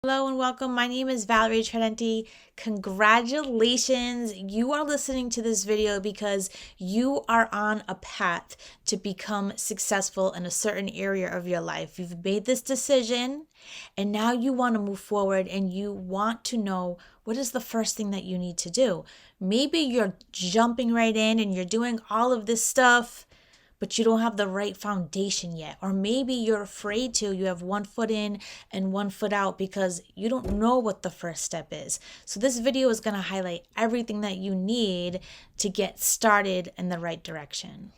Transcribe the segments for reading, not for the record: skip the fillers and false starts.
Hello and welcome. My name is Valerie Tridenti. Congratulations. You are listening to this video because you are on a path to become successful in a certain area of your life. You've made this decision and now you want to move forward and you want to know what is the first thing that you need to do. Maybe you're jumping right in and you're doing all of this stuff, but you don't have the right foundation yet. Or maybe you're afraid to. You have one foot in and one foot out because you don't know what the first step is. So this video is going to highlight everything that you need to get started in the right direction.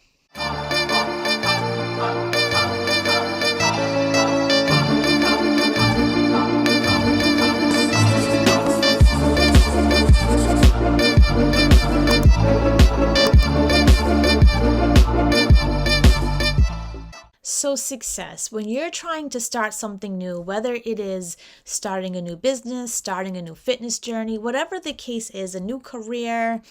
So success, when you're trying to start something new, whether it is starting a new business, starting a new fitness journey, whatever the case is, a new career,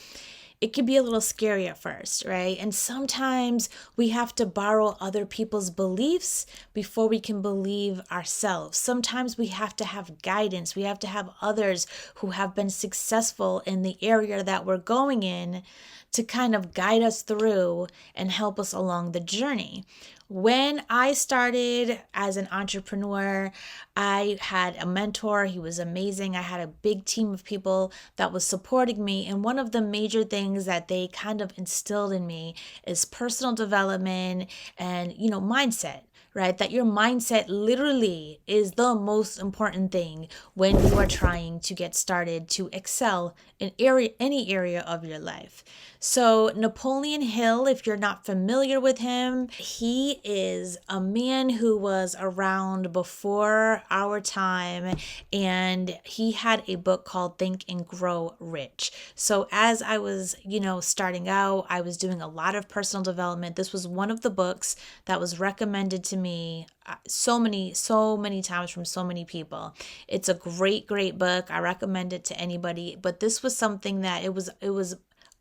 it can be a little scary at first, right? And sometimes we have to borrow other people's beliefs before we can believe ourselves. Sometimes we have to have guidance. We have to have others who have been successful in the area that we're going in to kind of guide us through and help us along the journey. When I started as an entrepreneur, I had a mentor. He was amazing. I had a big team of people that was supporting me. And one of the major things that they kind of instilled in me is personal development and, mindset. Right? That your mindset literally is the most important thing when you are trying to get started to excel in any area of your life. So Napoleon Hill, if you're not familiar with him, he is a man who was around before our time, and he had a book called Think and Grow Rich. So as I was, starting out, I was doing a lot of personal development. This was one of the books that was recommended to me so many times from so many people. It's a great book. I recommend it to anybody, but this was something that it was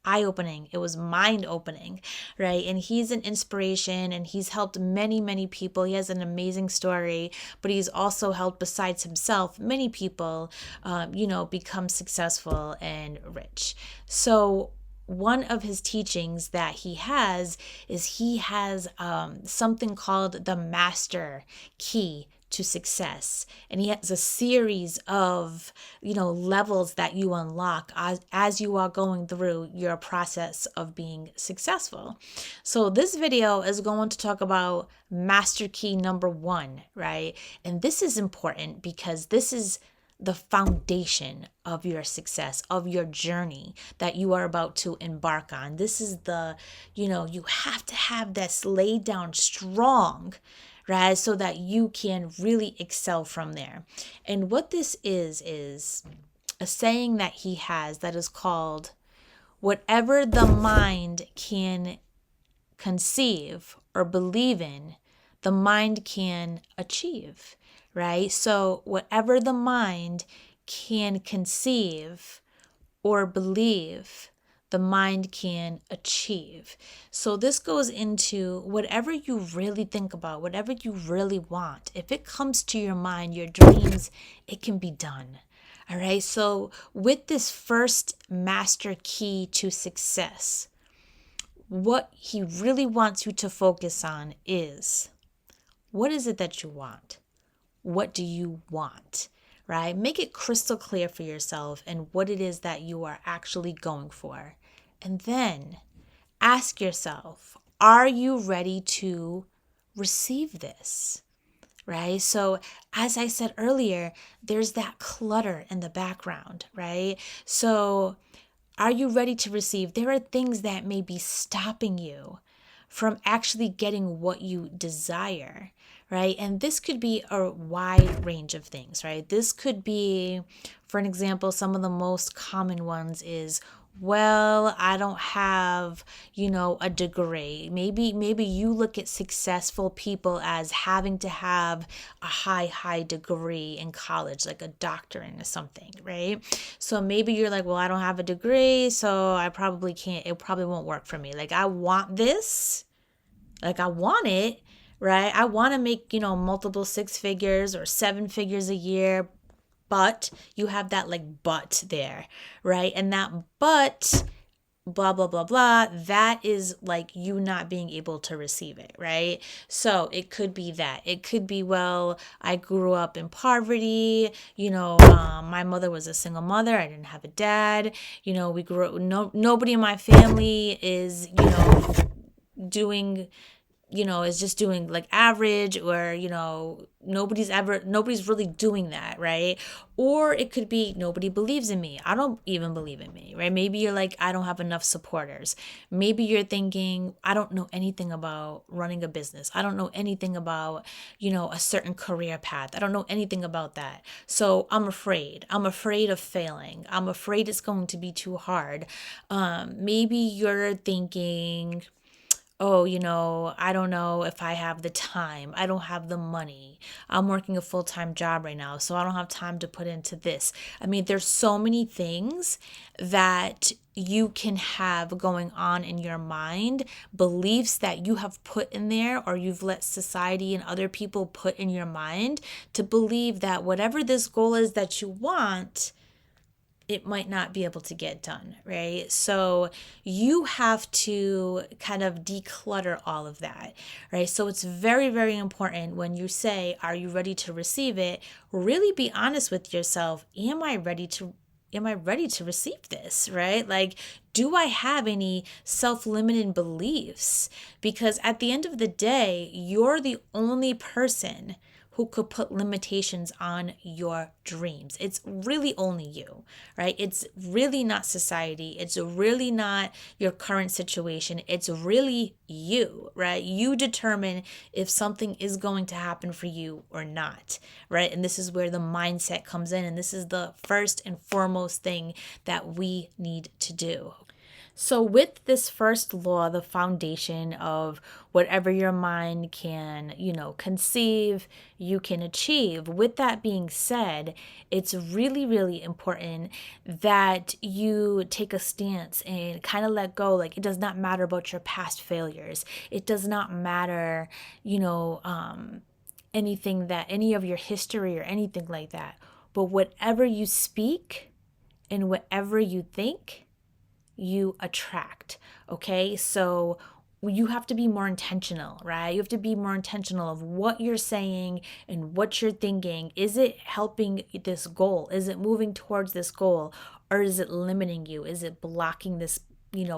eye-opening. It was mind-opening, right? And he's an inspiration and he's helped many people. He has an amazing story, but he's also helped, besides himself, many people, become successful and rich. So one of his teachings that he has is something called the master key to success, and he has a series of levels that you unlock as you are going through your process of being successful. So this video is going to talk about master key number 1, right? And this is important because this is the foundation of your success, of your journey that you are about to embark on. This is you have to have this laid down strong, right? So that you can really excel from there. And what this is a saying that he has that is called, whatever the mind can conceive or believe in, the mind can achieve, right? So whatever the mind can conceive or believe, the mind can achieve. So this goes into whatever you really think about, whatever you really want. If it comes to your mind, your dreams, it can be done. All right. So with this first master key to success, what he really wants you to focus on is, what is it that you want? What do you want? Right? Make it crystal clear for yourself and what it is that you are actually going for. And then ask yourself, are you ready to receive this? Right? So as I said earlier, there's that clutter in the background, right? So are you ready to receive? There are things that may be stopping you from actually getting what you desire, right? And this could be a wide range of things, right? This could be, for an example, some of the most common ones is, well, I don't have, a degree. Maybe you look at successful people as having to have a high degree in college, like a doctorate or something, right? So maybe you're like, well, I don't have a degree, so I probably can't, it probably won't work for me. Like, I want this, like I want it, right? I want to make, multiple 6 figures or 7 figures a year, but, you have that like but there, right? And that but, blah blah blah blah, that is like you not being able to receive it, right? So it could be that, it could be, well, I grew up in poverty, my mother was a single mother, I didn't have a dad, we grew up, nobody in my family is doing, is just doing like average, or nobody's really doing that, right? Or it could be, nobody believes in me, I don't even believe in me, right? Maybe you're like, I don't have enough supporters. Maybe you're thinking, I don't know anything about running a business, I don't know anything about a certain career path, I don't know anything about that, so I'm afraid of failing, I'm afraid it's going to be too hard. Maybe you're thinking, oh, I don't know if I have the time. I don't have the money. I'm working a full-time job right now, so I don't have time to put into this. I mean, there's so many things that you can have going on in your mind, beliefs that you have put in there, or you've let society and other people put in your mind to believe that whatever this goal is that you want, it might not be able to get done, right? So you have to kind of declutter all of that, right? So it's very, very important when you say, are you ready to receive it? Really be honest with yourself. Am I ready to receive this, right? Like, do I have any self-limiting beliefs? Because at the end of the day, you're the only person who could put limitations on your dreams. It's really only you, right? It's really not society. It's really not your current situation. It's really you, right? You determine if something is going to happen for you or not, right? And this is where the mindset comes in. And this is the first and foremost thing that we need to do. So, with this first law, the foundation of whatever your mind can, conceive, you can achieve. With that being said, it's really, really important that you take a stance and kind of let go. Like, it does not matter about your past failures. It does not matter, anything that, any of your history or anything like that. But whatever you speak and whatever you think, you attract. Okay, so you have to be more intentional, right? You have to be more intentional of what you're saying and what you're thinking. Is it helping this goal? Is it moving towards this goal? Or is it limiting you? Is it blocking this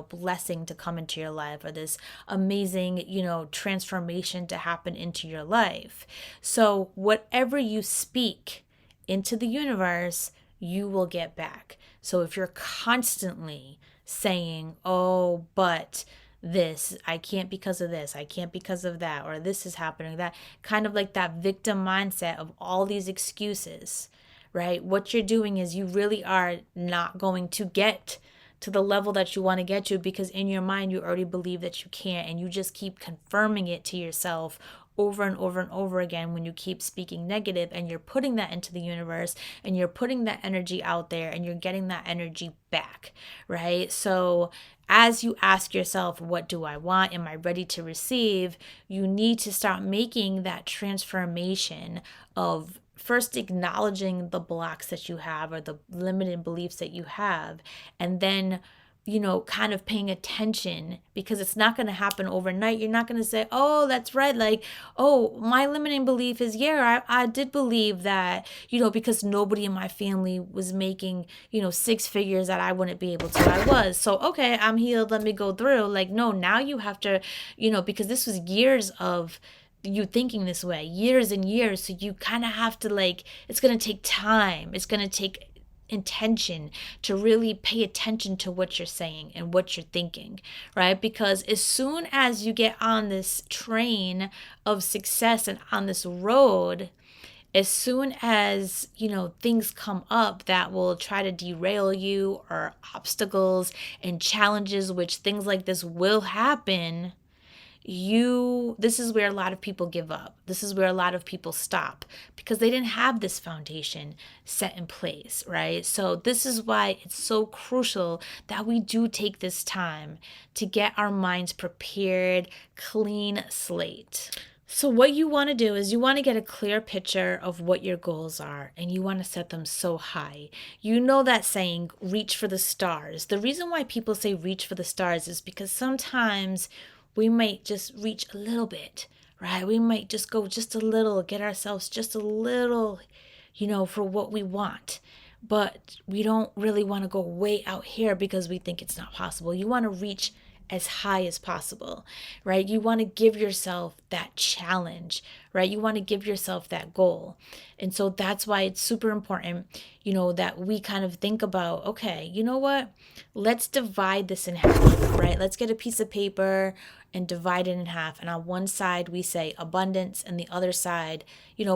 blessing to come into your life, or this amazing transformation to happen into your life? So whatever you speak into the universe, you will get back. So if you're constantly saying, oh, but this, I can't because of this, I can't because of that, or this is happening, that kind of like that victim mindset of all these excuses, right? What you're doing is you really are not going to get to the level that you want to get to, because in your mind you already believe that you can't, and you just keep confirming it to yourself over and over and over again when you keep speaking negative, and you're putting that into the universe, and you're putting that energy out there, and you're getting that energy back, right? So as you ask yourself, what do I want? Am I ready to receive? You need to start making that transformation of first acknowledging the blocks that you have, or the limited beliefs that you have, and then kind of paying attention, because it's not going to happen overnight. You're not going to say, oh, that's right. Like, oh, my limiting belief is, yeah, I did believe that, because nobody in my family was making, six figures, that I wouldn't be able to. I was. So, okay, I'm healed. Let me go through. Like, no, now you have to, because this was years of you thinking this way, years and years. So you kind of have to, like, it's going to take time. It's going to take intention to really pay attention to what you're saying and what you're thinking, right? Because as soon as you get on this train of success and on this road, as soon as things come up that will try to derail you, or obstacles and challenges, which things like this will happen, this is where a lot of people give up. This is where a lot of people stop, because they didn't have this foundation set in place, right? So this is why it's so crucial that we do take this time to get our minds prepared, clean slate. So, what you want to do is you want to get a clear picture of what your goals are and you want to set them so high. You know that saying, reach for the stars. The reason why people say reach for the stars is because sometimes we might just reach a little bit, right? We might just go just a little, get ourselves just a little, for what we want. But we don't really want to go way out here because we think it's not possible. You want to reach as high as possible, right? You want to give yourself that challenge, right? You want to give yourself that goal. And so that's why it's super important, that we kind of think about, okay, you know what? Let's divide this in half, right? Let's get a piece of paper and divide it in half. And on one side, we say abundance, and the other side,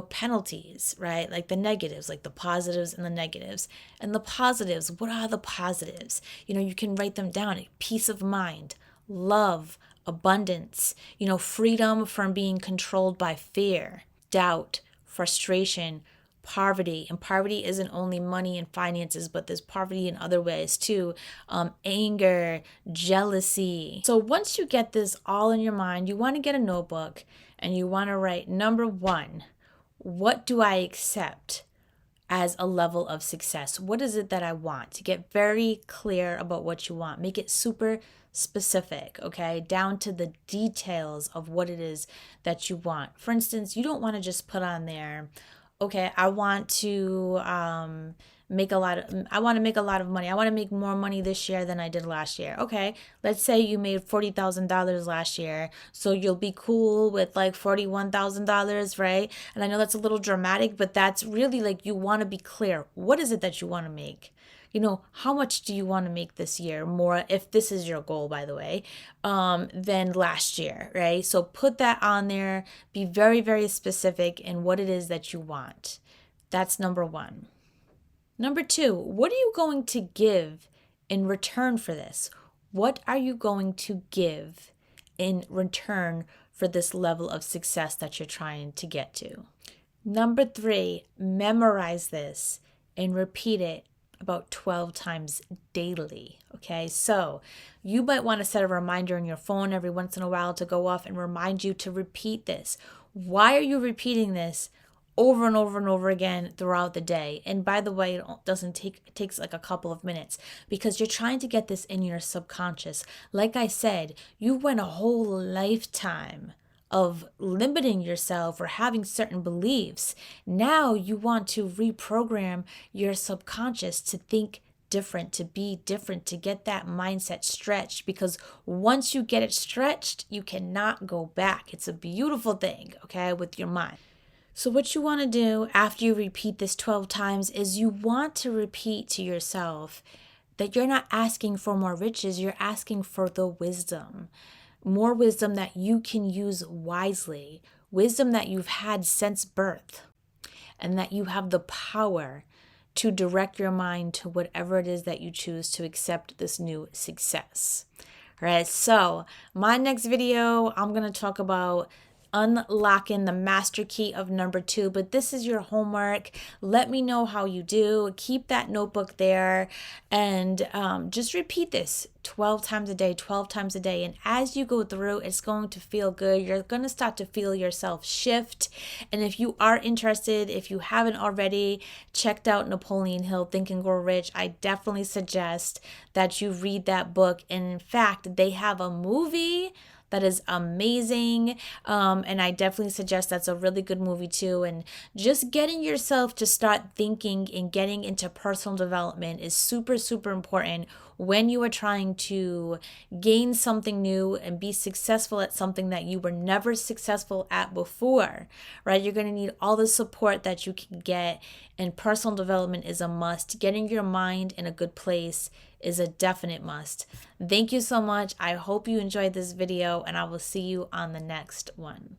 penalties, right? Like the negatives, like the positives and the negatives. And the positives, what are the positives? You can write them down. Peace of mind, love, abundance, freedom from being controlled by fear, doubt, frustration, poverty. And poverty isn't only money and finances, but there's poverty in other ways too. Anger, jealousy. So once you get this all in your mind, you want to get a notebook and you want to write, number one, what do I accept as a level of success? What is it that I want? To get very clear about what you want. Make it super specific, okay? Down to the details of what it is that you want. For instance, you don't want to just put on there, okay, I want to make a lot of money. I want to make more money this year than I did last year. Okay, let's say you made $40,000 last year, so you'll be cool with like $41,000, right? And I know that's a little dramatic, but that's really like, you want to be clear. What is it that you want to make? How much do you want to make this year more, if this is your goal, by the way, than last year, right? So put that on there. Be very, very specific in what it is that you want. That's number one. Number two, what are you going to give in return for this? What are you going to give in return for this level of success that you're trying to get to? Number three, memorize this and repeat it about 12 times daily. Okay, so you might want to set a reminder on your phone every once in a while to go off and remind you to repeat this. Why are you repeating this over and over and over again throughout the day? And by the way, it takes like a couple of minutes, because you're trying to get this in your subconscious. Like I said, you went a whole lifetime of limiting yourself or having certain beliefs. Now you want to reprogram your subconscious to think different, to be different, to get that mindset stretched, because once you get it stretched, you cannot go back. It's a beautiful thing, okay, with your mind. So what you want to do after you repeat this 12 times is you want to repeat to yourself that you're not asking for more riches, you're asking for the wisdom. More wisdom that you can use wisely, wisdom that you've had since birth, and that you have the power to direct your mind to whatever it is that you choose to accept this new success. All right, so my next video, I'm going to talk about unlocking the master key of number two, but this is your homework. Let me know how you do. Keep that notebook there and just repeat this 12 times a day, 12 times a day. And as you go through, it's going to feel good. You're going to start to feel yourself shift. And if you are interested, if you haven't already checked out Napoleon Hill, Think and Grow Rich, I definitely suggest that you read that book. And in fact, they have a movie that is amazing. And I definitely suggest that's a really good movie too. And just getting yourself to start thinking and getting into personal development is super, super important when you are trying to gain something new and be successful at something that you were never successful at before, right? You're going to need all the support that you can get, and personal development is a must. Getting your mind in a good place is a definite must. Thank you so much. I hope you enjoyed this video, and I will see you on the next one.